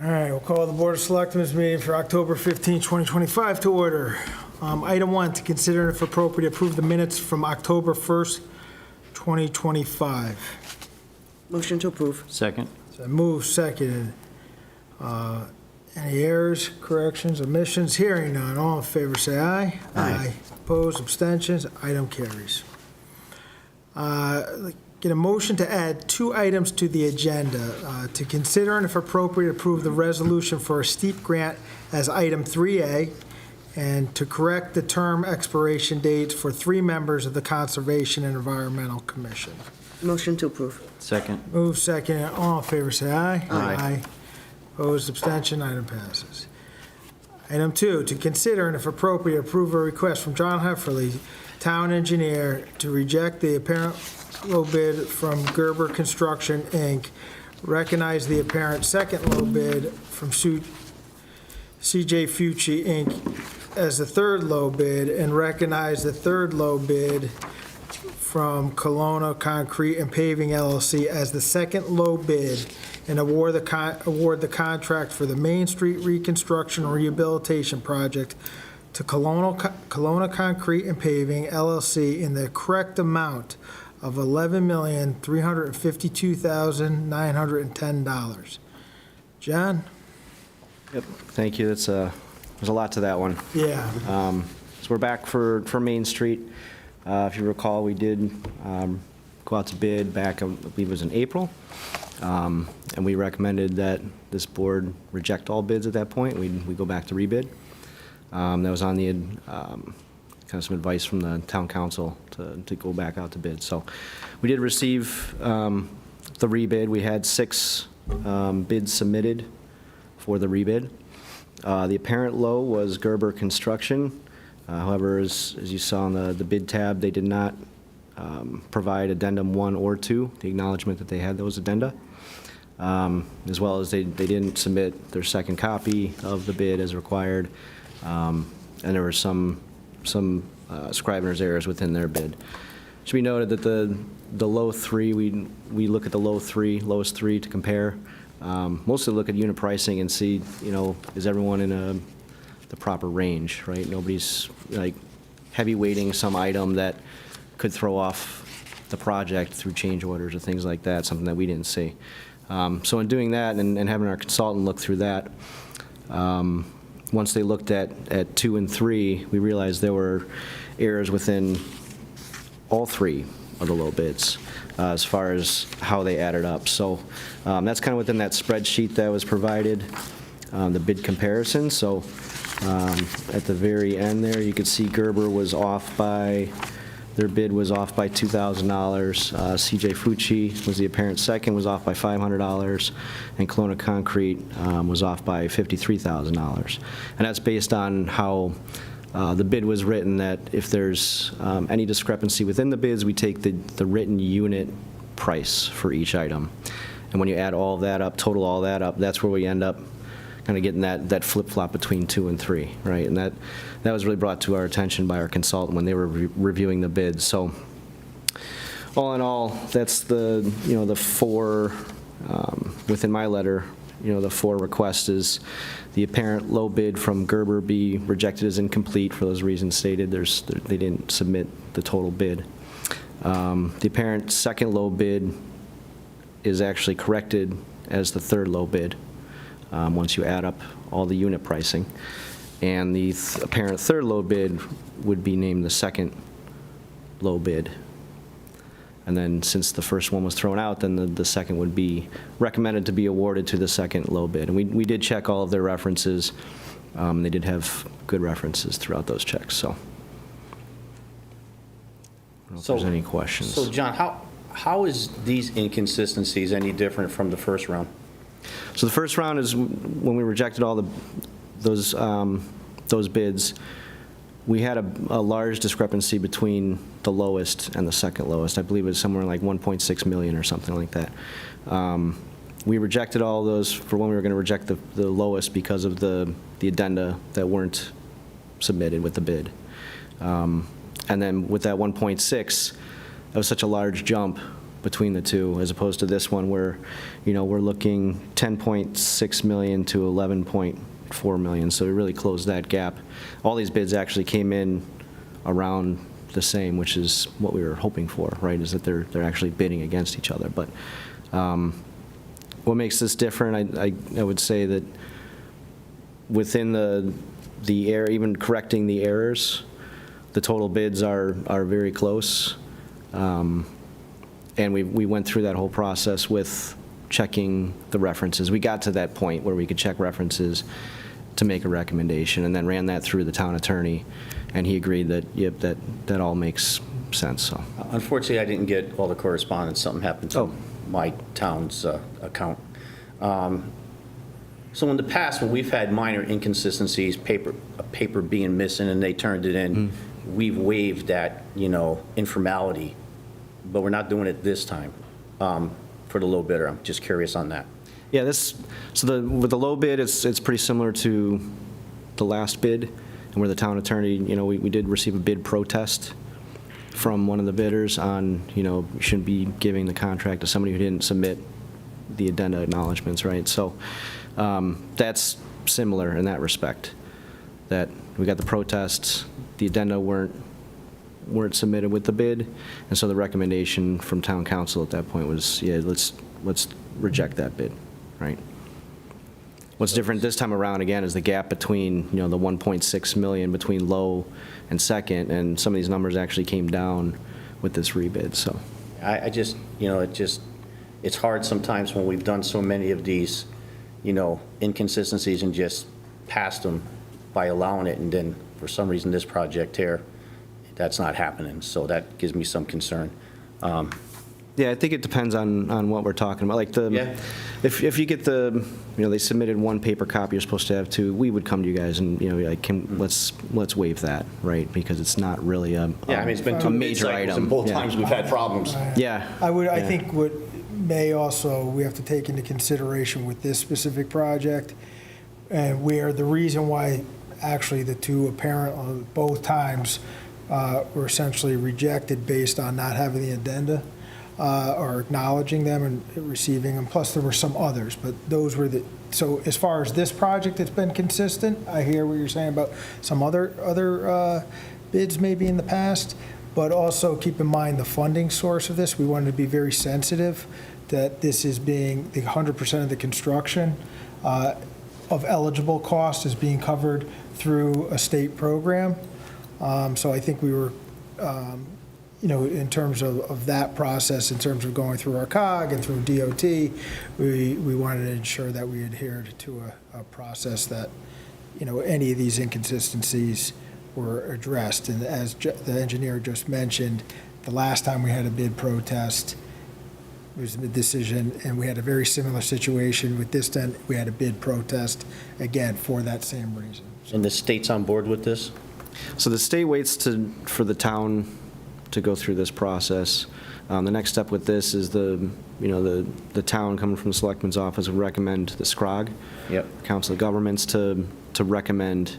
All right, we'll call the Board of Selectmen's meeting for October 15, 2025 to order. Item 1, to consider and if appropriate, approve the minutes from October 1st, 2025. Motion to approve. Second. So move seconded. Any errors, corrections, omissions? Hearing none. All in favor, say aye. Aye. Opposed, abstentions? Item carries. Get a motion to add 2 items to the agenda. To consider and if appropriate, approve the resolution for a steep grant as item 3A, and to correct the term expiration dates for 3 members of the Conservation and Environmental Commission. Motion to approve. Second. Move second. All in favor, say aye. Aye. Opposed, abstention, item passes. Item 2, to consider and if appropriate, approve a request from John Hefferly, Town Engineer, to reject the apparent low bid from Gerber Construction, Inc., recognize the apparent second low bid from CJ Fucci, Inc. as the third low bid, and recognize the third low bid from Kelowna Concrete and Paving LLC as the second low bid, and award the contract for the Main Street Reconstruction and Rehabilitation Project to Kelowna Concrete and Paving LLC in the correct amount of $11,352,910. John? Yep, thank you. There's a lot to that one. Yeah. So we're back for Main Street. If you recall, we did go out to bid back, I believe it was in April, and we recommended that this board reject all bids at that point. We go back to rebid. That was on the kind of some advice from the town council to go back out to bid. So we did receive the rebid. We had 6 bids submitted for the rebid. The apparent low was Gerber Construction. However, as you saw on the bid tab, they did not provide addendum 1 or 2, the acknowledgement that they had those addenda, as well as they didn't submit their second copy of the bid as required, and there were some scrivener's errors within their bid. It should be noted that the low 3, we look at the lowest 3 to compare. Mostly look at unit pricing and see, is everyone in the proper range, right? Nobody's like heavy weighting some item that could throw off the project through change orders or things like that, something that we didn't see. So in doing that and having our consultant look through that, once they looked at 2 and 3, we realized there were errors within all 3 of the low bids as far as how they added up. So that's kind of within that spreadsheet that was provided, the bid comparison. So at the very end there, you could see Gerber was off by, their bid was off by $2,000. CJ Fucci was the apparent second, was off by $500, and Kelowna Concrete was off by $53,000. And that's based on how the bid was written, that if there's any discrepancy within the bids, we take the written unit price for each item. And when you add all of that up, total all that up, that's where we end up kind of getting that flip-flop between 2 and 3, right? And that was really brought to our attention by our consultant when they were reviewing the bids. So all in all, that's the 4, within my letter, the 4 requests is the apparent low bid from Gerber be rejected as incomplete for those reasons stated. They didn't submit the total bid. The apparent second low bid is actually corrected as the third low bid once you add up all the unit pricing. And the apparent third low bid would be named the second low bid. And then since the first one was thrown out, then the second would be recommended to be awarded to the second low bid. And we did check all of their references. They did have good references throughout those checks. So I don't know if there's any questions. So John, how is these inconsistencies any different from the first round? So the first round is when we rejected all those bids. We had a large discrepancy between the lowest and the second lowest. I believe it was somewhere like 1.6 million or something like that. We rejected all those for when we were going to reject the lowest because of the addenda that weren't submitted with the bid. And then with that 1.6, that was such a large jump between the two, as opposed to this one where, we're looking 10.6 million to 11.4 million, so we really closed that gap. All these bids actually came in around the same, which is what we were hoping for, right, is that they're actually bidding against each other. But what makes this different, I would say that within the error, even correcting the errors, the total bids are very close. And we went through that whole process with checking the references. We got to that point where we could check references to make a recommendation, and then ran that through the town attorney, and he agreed that, yep, that all makes sense, so. Unfortunately, I didn't get all the correspondence. Something happened to Oh. my town's account. So in the past, when we've had minor inconsistencies, a paper being missing and they turned it in, we've waived that, informality, but we're not doing it this time for the low bidder. I'm just curious on that. Yeah, with the low bid, it's pretty similar to the last bid, and where the town attorney, we did receive a bid protest from one of the bidders on, you shouldn't be giving the contract to somebody who didn't submit the addenda acknowledgements, right? So that's similar in that respect, that we got the protests, the addenda weren't submitted with the bid, and so the recommendation from town council at that point was, yeah, let's reject that bid, right? What's different this time around, again, is the gap between, the 1.6 million between low and second, and some of these numbers actually came down with this rebid, so. I just, it's hard sometimes when we've done so many of these, inconsistencies and just passed them by allowing it, and then for some reason this project here, that's not happening, so that gives me some concern. Yeah, I think it depends on what we're talking about. Like Yeah. if you get they submitted one paper copy, you're supposed to have two, we would come to you guys and, let's waive that, right? Because it's not really a It's been two major cycles, item. and both Yeah. times we've had problems. Yeah. I think what may also, we have to take into consideration with this specific project, and where the reason why actually the two apparent, both times, were essentially rejected based on not having the addenda, or acknowledging them and receiving them, plus there were some others, but those were so as far as this project, it's been consistent. I hear what you're saying about some other bids maybe in the past, but also keep in mind the funding source of this. We wanted to be very sensitive that this is being, the 100% of the construction of eligible cost is being covered through a state program. So I think we were, in terms of that process, in terms of going through our COG and through DOT, we wanted to ensure that we adhered to a process that, any of these inconsistencies were addressed. And as the engineer just mentioned, the last time we had a bid protest, it was the decision, and we had a very similar situation with this. Then we had a bid protest, again, for that same reason. And the state's on board with this? So the state waits for the town to go through this process. The next step with this is the town coming from the Selectman's office would recommend the SCROG, Yep. Council of Governments, to recommend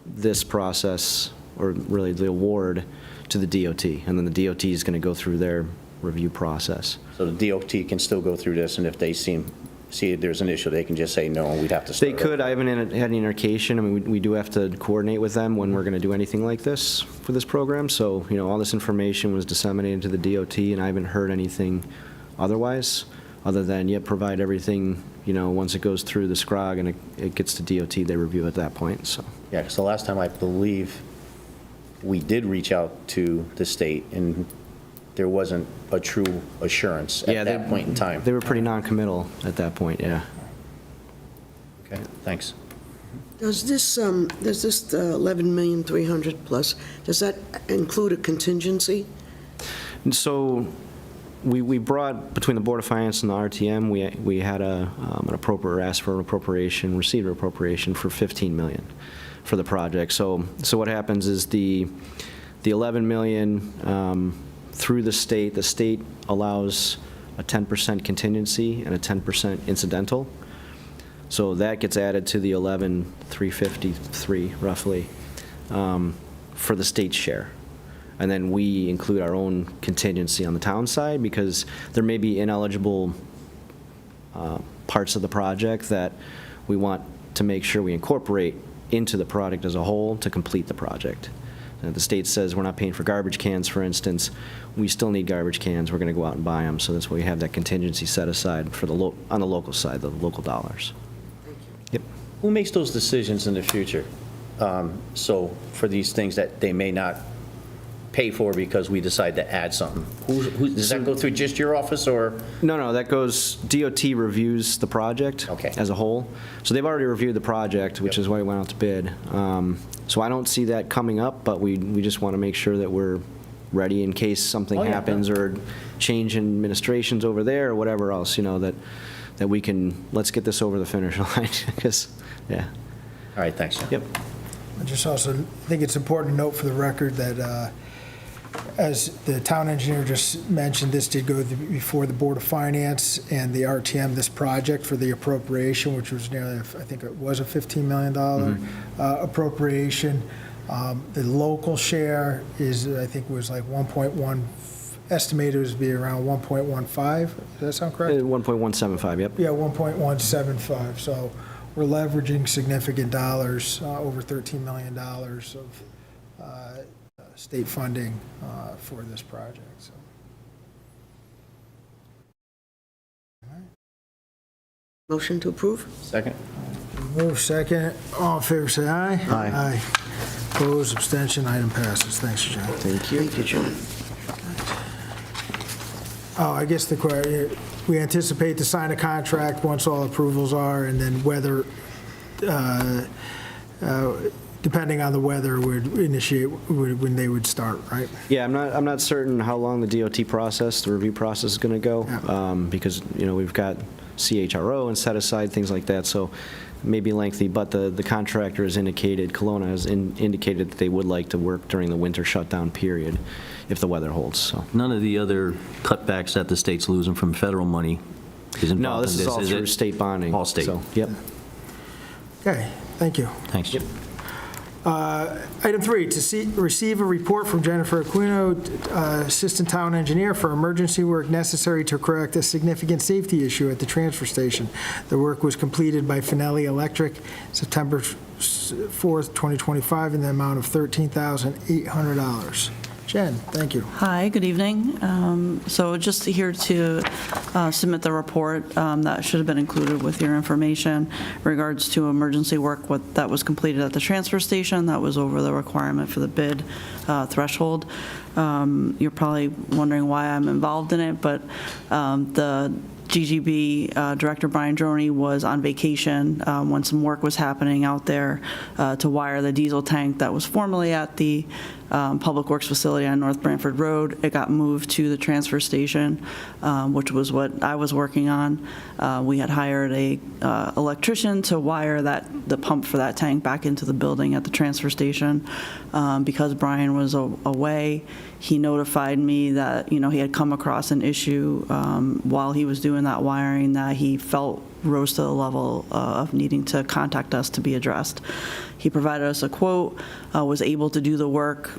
this process, or really the award, to the DOT. And then the DOT is going to go through their review process. So the DOT can still go through this, and if they see there's an issue, they can just say no, and we'd have to They start could. over. I haven't had any indication. I mean, we do have to coordinate with them when we're going to do anything like this for this program. So, all this information was disseminated to the DOT, and I haven't heard anything otherwise, other than, provide everything, once it goes through the SCROG and it gets to DOT, they review at that point, so. Yeah, because the last time, I believe, we did reach out to the state, and there wasn't a true assurance Yeah, at that point in time. They were pretty non-committal at that point, yeah. Okay, thanks. Does this 11,300,000 plus, does that include a contingency? And so we brought, between the Board of Finance and the RTM, we had asked for an appropriation, received an appropriation for $15 million for the project. So what happens is the $11 million through the state allows a 10% contingency and a 10% incidental. So that gets added to the 11,353 roughly for the state share. and then we include our own contingency on the town side, because there may be ineligible parts of the project that we want to make sure we incorporate into the product as a whole to complete the project. And if the state says we're not paying for garbage cans, for instance, we still need garbage cans, we're going to go out and buy them, so that's why we have that contingency set aside for on the local side, the local dollars. Yep. Who makes those decisions in the future? So for these things that they may not pay for because we decide to add something, does that go through just your office, or? No, that goes, DOT reviews the project Okay. as a whole. So they've already reviewed the project, which Yep. is why we went out to bid. So I don't see that coming up, but we just want to make sure that we're ready in case something Oh, yeah, happens, or change in administrations over there, or whatever else, that we can, let's get this over the finish line, because, yeah. All right, thanks. Yep. I just also think it's important to note for the record that, as the town engineer just mentioned, this did go before the Board of Finance and the RTM, this project for the appropriation, which was nearly, I think it was a $15 million appropriation. The local share is, I think, was like 1.1, estimated was to be around 1.15. Does that sound correct? 1.175, yep. Yeah, 1.175. So we're leveraging significant dollars, over $13 million of state funding for this project. So. Motion to approve? Second? Move second. All in favor, say aye. Aye. Aye. Opposed, abstention, item passes. Thanks, John. Thank you. Thank you, John. Oh, I guess we anticipate to sign a contract once all approvals are, and then whether, depending on the weather, would initiate when they would start, right? Yeah, I'm not certain how long the DOT process, the review process is going to go, Yeah. because, we've got CHRO and set aside, things like that, so it may be lengthy, but the contractor has indicated, Kelowna has indicated that they would like to work during the winter shutdown period if the weather holds, so. None of the other cutbacks that the state's losing from federal money is involved No, in this this, is all through it? state bonding. All state. So, yep. Okay, thank you. Thanks. Item 3, to receive a report from Jennifer Aquino, Assistant Town Engineer, for emergency work necessary to correct a significant safety issue at the transfer station. The work was completed by Finelli Electric September 4th, 2025, in the amount of $13,800. Jen, thank you. Hi, good evening. So just here to submit the report that should have been included with your information in regards to emergency work that was completed at the transfer station. That was over the requirement for the bid threshold. You're probably wondering why I'm involved in it, but the GGB Director Brian Droney was on vacation when some work was happening out there to wire the diesel tank that was formerly at the Public Works facility on North Branford Road. It got moved to the transfer station, which was what I was working on. We had hired a electrician to wire the pump for that tank back into the building at the transfer station. Because Brian was away, he notified me that, he had come across an issue while he was doing that wiring that he felt rose to the level of needing to contact us to be addressed. He provided us a quote, was able to do the work,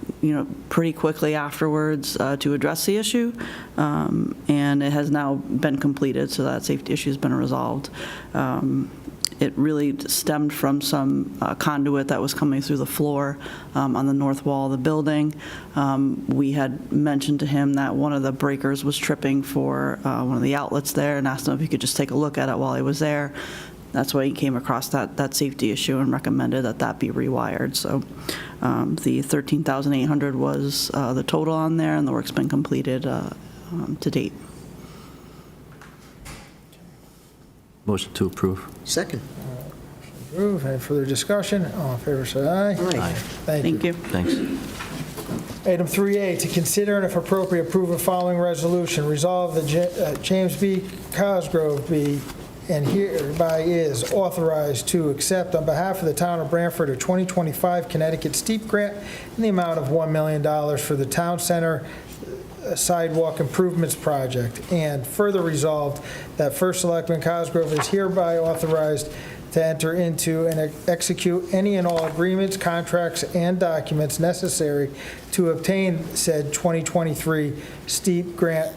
pretty quickly afterwards to address the issue, and it has now been completed, so that safety issue has been resolved. It really stemmed from some conduit that was coming through the floor on the north wall of the building. We had mentioned to him that one of the breakers was tripping for one of the outlets there, and asked him if he could just take a look at it while he was there. That's why he came across that safety issue and recommended that be rewired. So the $13,800 was the total on there, and the work's been completed to date. Motion to approve. Second. Approve. Any further discussion? All in favor, say aye. Aye. Thank you. Thanks. Item 3A, to consider and if appropriate, approve the following resolution. Resolve that James B. Cosgrove be and hereby is authorized to accept on behalf of the town of Branford a 2025 Connecticut Steep Grant in the amount of $1 million for the town center sidewalk improvements project. And further resolved that First Selectman Cosgrove is hereby authorized to enter into and execute any and all agreements, contracts, and documents necessary to obtain said 2023 STEEP grant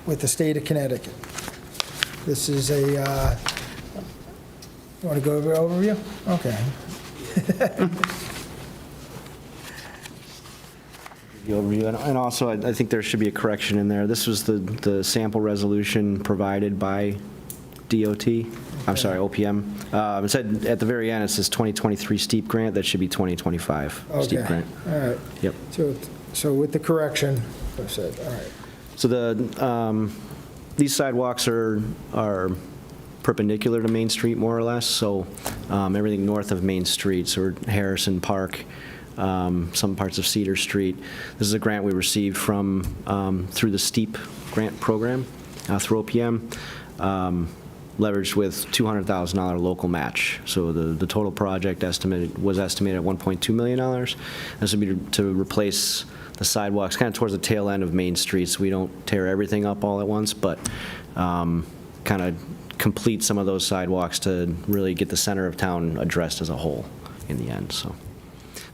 with the state of Connecticut. This is a, you want to go over overview? Okay. The overview. And also, I think there should be a correction in there. This was the sample resolution provided by DOT, I'm sorry, OPM. It said, at the very end, it says 2023 STEEP grant. That should be 2025 STEEP Okay. grant. All right. Yep. So with the correction, I said, all right. So these sidewalks are perpendicular to Main Street, more or less, so everything north of Main Street, so Harrison Park, some parts of Cedar Street. This is a grant we received from, through the STEEP grant program, through OPM, leveraged with $200,000 local match. So the total project was estimated at $1.2 million. This would be to replace the sidewalks kind of towards the tail end of Main Street, so we don't tear everything up all at once, but kind of complete some of those sidewalks to really get the center of town addressed as a whole in the end. So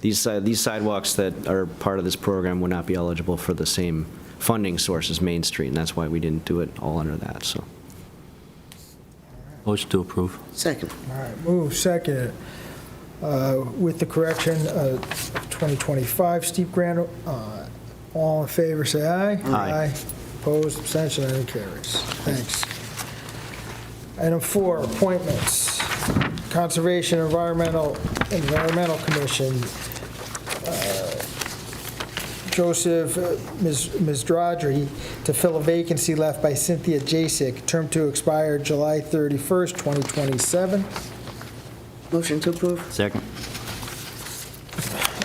these sidewalks that are part of this program would not be eligible for the same funding source as Main Street, and that's why we didn't do it all under that. So Motion to approve. Second. All right, move second. With the correction of 2025 STEEP grant, all in favor, say aye. Aye. Opposed, abstention, item carries. Thanks. Item 4, appointments. Conservation Environmental Commission. Joseph Mizdraji to fill a vacancy left by Cynthia Jasek, term to expire July 31st, 2027. Motion to approve. Second.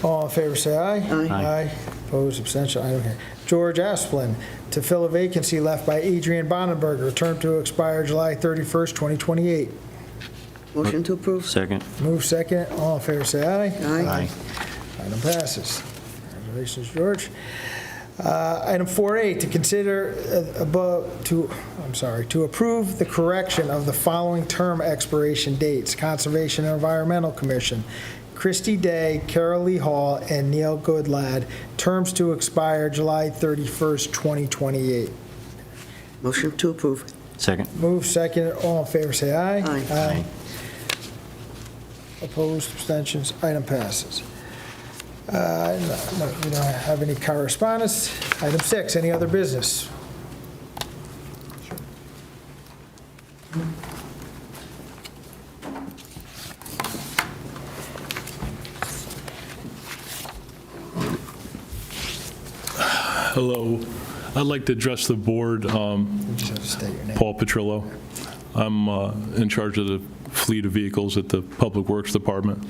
All in favor, say aye. Aye. Aye. Opposed, abstention, item carries. George Asplin to fill a vacancy left by Adrian Bonenberger, term to expire July 31st, 2028. Motion to approve. Second. Move second. All in favor, say aye. Aye. Item passes. Congratulations, George. Item 4A, to consider to approve the correction of the following term expiration dates. Conservation and Environmental Commission, Christy Day, Carol Lee Hall, and Neil Goodlad, terms to expire July 31st, 2028. Motion to approve. Second. Move second. All in favor, say aye. Aye. Aye. Opposed, abstentions, item passes. No, we don't have any correspondence. Item 6, any other business? Hello. I'd like to address the board. You just have to state your name. Paul Petrillo. I'm in charge of the fleet of vehicles at the Public Works Department,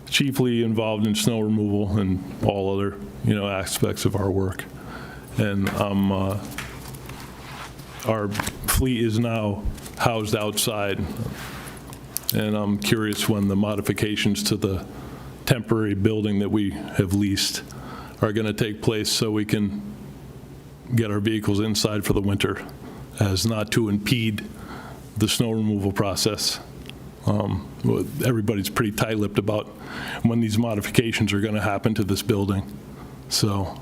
chiefly involved in snow removal and all other, aspects of our work. And our fleet is now housed outside, and I'm curious when the modifications to the temporary building that we have leased are going to take place so we can get our vehicles inside for the winter, as not to impede the snow removal process. Everybody's pretty tight-lipped about when these modifications are going to happen to this building. So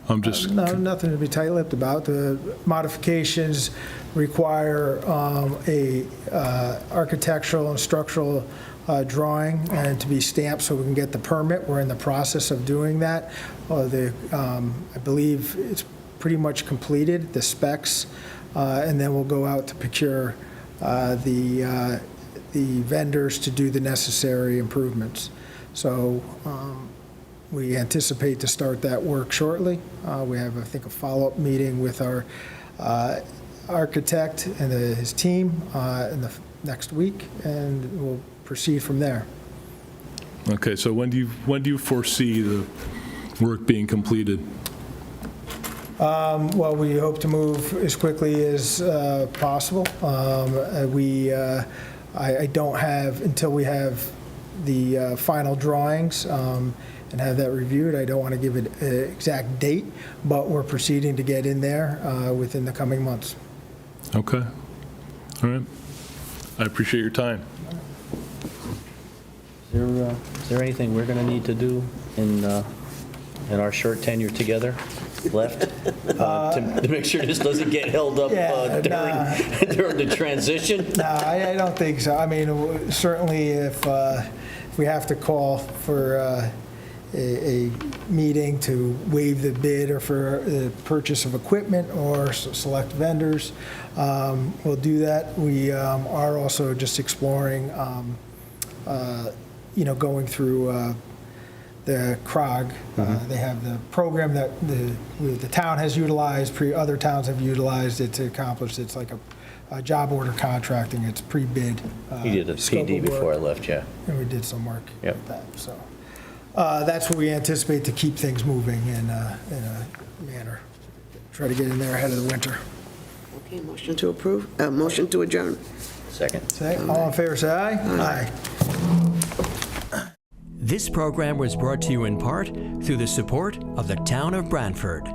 I'm just... No, nothing to be tight-lipped about. The modifications require a architectural and structural drawing and to be stamped so we can get the permit. We're in the process of doing that. I believe it's pretty much completed, the specs, and then we'll go out to procure the vendors to do the necessary improvements. So we anticipate to start that work shortly. We have, I think, a follow-up meeting with our architect and his team in the next week, and we'll proceed from there. Okay, so when do you foresee the work being completed? Well, we hope to move as quickly as possible. I don't have, until we have the final drawings and have that reviewed, I don't want to give it an exact date, but we're proceeding to get in there within the coming months. Okay. All right. I appreciate your time. Is there anything we're going to need to do in our short tenure together left to make sure this doesn't get held up during the transition? No, I don't think so. I mean, certainly if we have to call for a meeting to waive the bid or for the purchase of equipment or select vendors, we'll do that. We are also just exploring, going through the CROG. They have the program that the town has utilized, other towns have utilized it to accomplish. It's like a job order contracting. It's pre-bid. You did a scope PD of work, before I left, yeah. and we did some work Yep. with that. So that's what we anticipate to keep things moving in a manner. Try to get in there ahead of the winter. Okay, motion to approve, motion to adjourn. Second. All in favor, say aye. Aye. This program was brought to you in part through the support of the Town of Branford.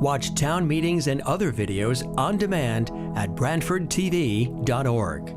Watch town meetings and other videos on demand at BranfordTV.org.